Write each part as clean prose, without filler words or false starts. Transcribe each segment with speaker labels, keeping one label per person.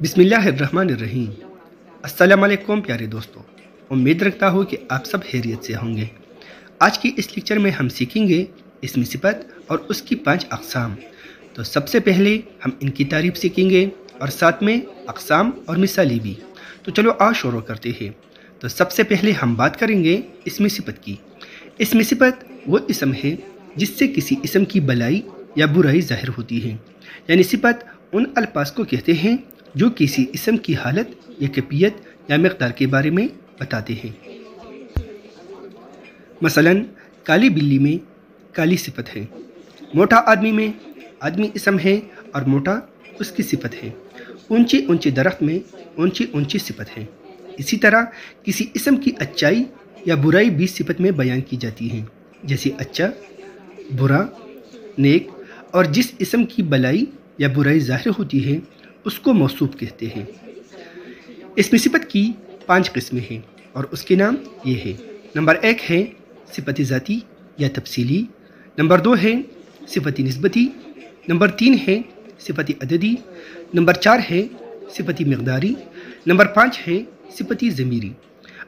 Speaker 1: बिस्मिल्लाहिर्रहमानिर्रहीम। अस्सलाम वालेकुम प्यारे दोस्तों, उम्मीद रखता हूँ कि आप सब खैरियत से होंगे। आज की इस लेक्चर में हम सीखेंगे इसमी सिफत और उसकी 5 अक़साम। तो सबसे पहले हम इनकी तारीफ सीखेंगे और साथ में अक़साम और मिसाली भी। तो चलो आज शुरू करते हैं। तो सबसे पहले हम बात करेंगे इसमी सिफत की। इसमी सिफत वो इसम है जिससे किसी इसम की भलाई या बुराई ज़ाहिर होती है। यानी सिफत उन अल्फाज को कहते हैं जो किसी इसम की हालत या कैफियत या मकदार के बारे में बताते हैं। मसलन काली बिल्ली में काली सिफत है, मोटा आदमी में आदमी इसम है और मोटा उसकी सिफत है, ऊंची ऊंची दरख्त में ऊंची ऊंची सिफत है। इसी तरह किसी इसम की अच्छाई या बुराई भी सिफत में बयान की जाती है, जैसे अच्छा, बुरा, नेक। और जिस इसम की भलाई या बुराई ज़ाहिर होती है उसको मौसूफ कहते हैं। इसमें सिफत की 5 किस्में हैं और उसके नाम ये है। नंबर 1 है सिफत ज़ाती या तफसीली। नंबर 2 है सिफत निस्बती। नंबर 3 है सिफत अददी। नंबर 4 है सिफत मकदारी। नंबर 5 है सिफत ज़मीरी।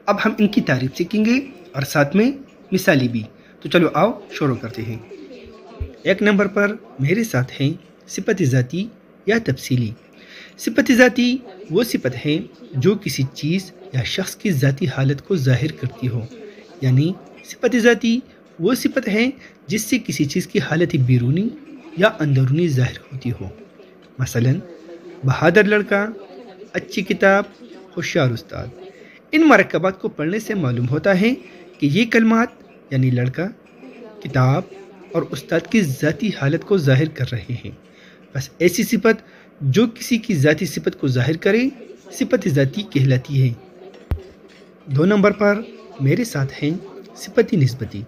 Speaker 1: अब हम इनकी तारीफ सीखेंगे और साथ में मिसाली भी। तो चलो आओ शुरू करते हैं। 1 नंबर पर मेरे साथ हैं सिफत ज़ाती या तफसीली। सिफत ज़ाती वो सिफत है जो किसी चीज़ या शख्स की ज़ाती हालत को ज़ाहिर करती हो। यानी सिफत ज़ाती वो सिफत है जिससे किसी चीज़ की हालत बैरूनी या अंदरूनी ज़ाहिर होती हो। मसलन बहादुर लड़का, अच्छी किताब, होशियार उस्ताद। इन मरकबात को पढ़ने से मालूम होता है कि ये कलमात यानी लड़का, किताब और उस्ताद की ज़ाती हालत को ज़ाहिर कर रहे हैं। बस ऐसी सिफत जो किसी की ज़ाती सिफत को ज़ाहिर करे सिफत ज़ाती कहलाती है। 2 नंबर पर मेरे साथ हैं सिफत निस्बती।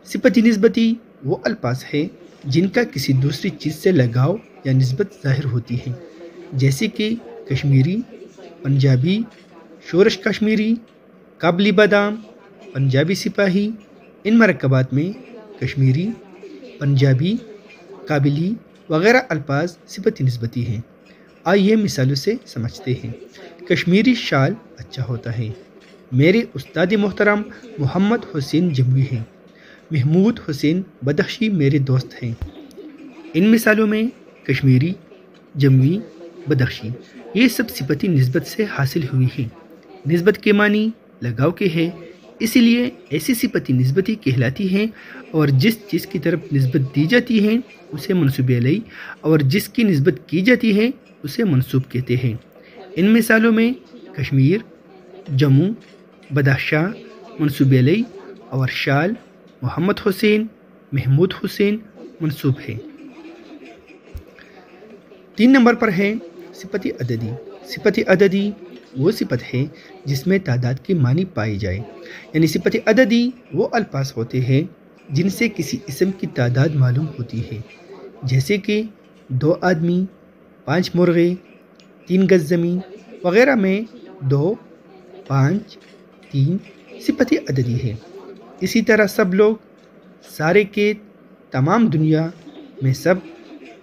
Speaker 1: सिफत निस्बती वो अल्फाज है जिनका किसी दूसरी चीज़ से लगाव या निस्बत ज़ाहिर होती है, जैसे कि कश्मीरी, पंजाबी, शोरश कश्मीरी, काबली बादाम, पंजाबी सिपाही। इन मरकबात में कश्मीरी, पंजाबी, काबिली वगैरह अल्फाज सिफत निस्बती हैं। आइए मिसालों से समझते हैं। कश्मीरी शाल अच्छा होता है। मेरे उस्ताद मोहतरम मोहम्मद हुसैन जमवी हैं। महमूद हुसैन बदख्शी मेरे दोस्त हैं। इन मिसालों में कश्मीरी, जमवी, बदख्शी ये सब सिफती निस्बत से हासिल हुई हैं। निस्बत के मानी लगाव के हैं, इसीलिए ऐसी सिफती निस्बती कहलाती हैं। और जिस चीज़ की तरफ निस्बत दी जाती है उसे मनसूब अलैह और जिसकी निस्बत की जाती है उसे मनसूब कहते हैं। इन मिसालों में कश्मीर, जम्मू, बदख्शां मनसूब अलैह और शाल, मोहम्मद हुसैन, महमूद हुसैन मनसूब है। 3 नंबर पर है सिफत अददी। सिफत अददी वो सिफत है जिसमें तादाद के मानी पाए जाए। यानी सिफत अददी वो अल्फाज होते हैं जिनसे किसी इसम की तादाद मालूम होती है, जैसे कि 2 आदमी, 5 मुर्गे, 3 गज ज़मीन वगैरह में 2, 5, 3 सिफत अददी है। इसी तरह सब लोग, सारे के, तमाम दुनिया में सब,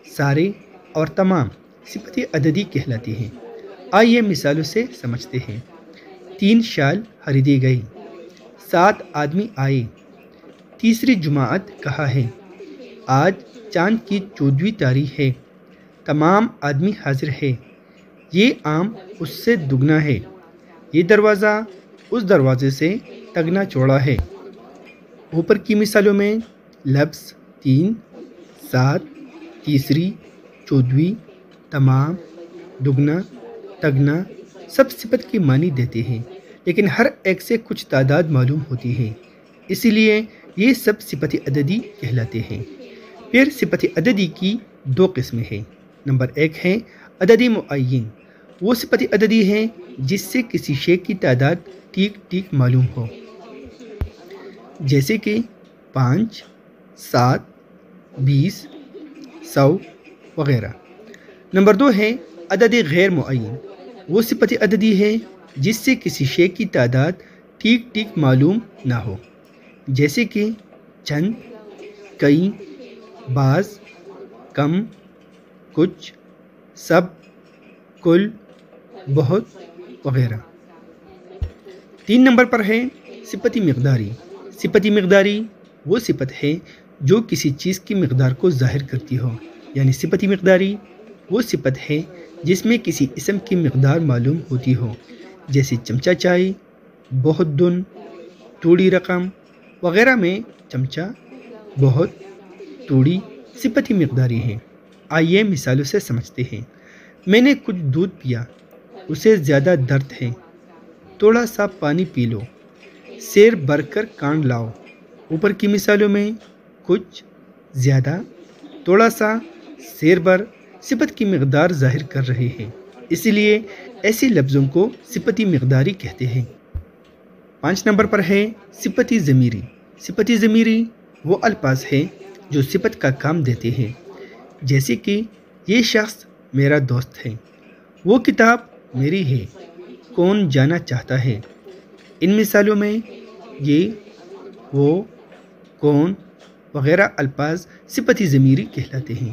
Speaker 1: सारे और तमाम सिफत अददी कहलाती हैं। आइए मिसालों से समझते हैं। 3 शाल खरीदी गई, 7 आदमी आए, तीसरी जुमाअत कहा है, आज चांद की 14वीं तारीख है, तमाम आदमी हाजिर है, ये आम उससे दुगना है, ये दरवाज़ा उस दरवाजे से तगना चौड़ा है। ऊपर की मिसालों में लफ्ज़ 3, 7, तीसरी, 14वीं, तमाम, दुगना, तगना सब सिफत की मानी देते हैं, लेकिन हर एक से कुछ तादाद मालूम होती है, इसीलिए ये सब सिफत अददी कहलाते हैं। फिर सिफत अददी की 2 किस्में हैं। नंबर 1 है अददी मुअय्यन। वो सिफत अददी है जिससे किसी शे की तादाद ठीक ठीक मालूम हो, जैसे कि 5, 7, 20, 100 वगैरह। नंबर 2 है अदद गैर मुअय्यन। वो सिफत अददी है जिससे किसी शे की तादाद ठीक ठीक मालूम ना हो, जैसे कि चंद, कई, बाज़, कम, कुछ, सब, कुल بہت وغیرہ۔ 3 نمبر پر ہے صفتی مقداری۔ صفتی مقداری وہ صفت ہے جو کسی چیز کی مقدار کو ظاہر کرتی ہو، یعنی صفتی مقداری وہ صفت ہے جس میں کسی اسم کی مقدار معلوم ہوتی ہو، جیسے چمچہ چائے، بہت دن، توڑی رقم وغیرہ میں چمچہ، بہت، توڑی صفتی مقداری ہیں۔ آئیے مثالوں سے سمجھتے ہیں۔ میں نے کچھ دودھ پیا، اسے زیادہ درد ہے، تھوڑا سا پانی پی لو، سیر بھر کر کان لاؤ۔ اوپر کی مثالوں میں کچھ، زیادہ، تھوڑا سا، سیر بھر صفت کی مقدار ظاہر کر رہے ہیں، اسی لیے ایسی لفظوں کو صفتی مقداری کہتے ہیں۔ 5 نمبر پر ہے صفتی ضمیری۔ صفتی ضمیری وہ الفاظ ہیں جو صفت کا کام دیتے ہیں، جیسے کہ یہ شخص میرا دوست ہے، وہ کتاب میری ہے، کون جانا چاہتا ہے۔ ان مثالوں میں یہ، وہ، کون وغیرہ الفاظ صفتی ضمیری کہلاتے ہیں۔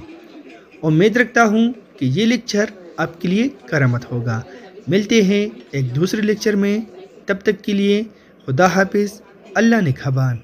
Speaker 1: امید رکھتا ہوں کہ یہ لیکچر آپ کے لیے کارآمد ہوگا۔ ملتے ہیں ایک دوسرے لیکچر میں، تب تک کے لیے خدا حافظ، اللہ نگہبان۔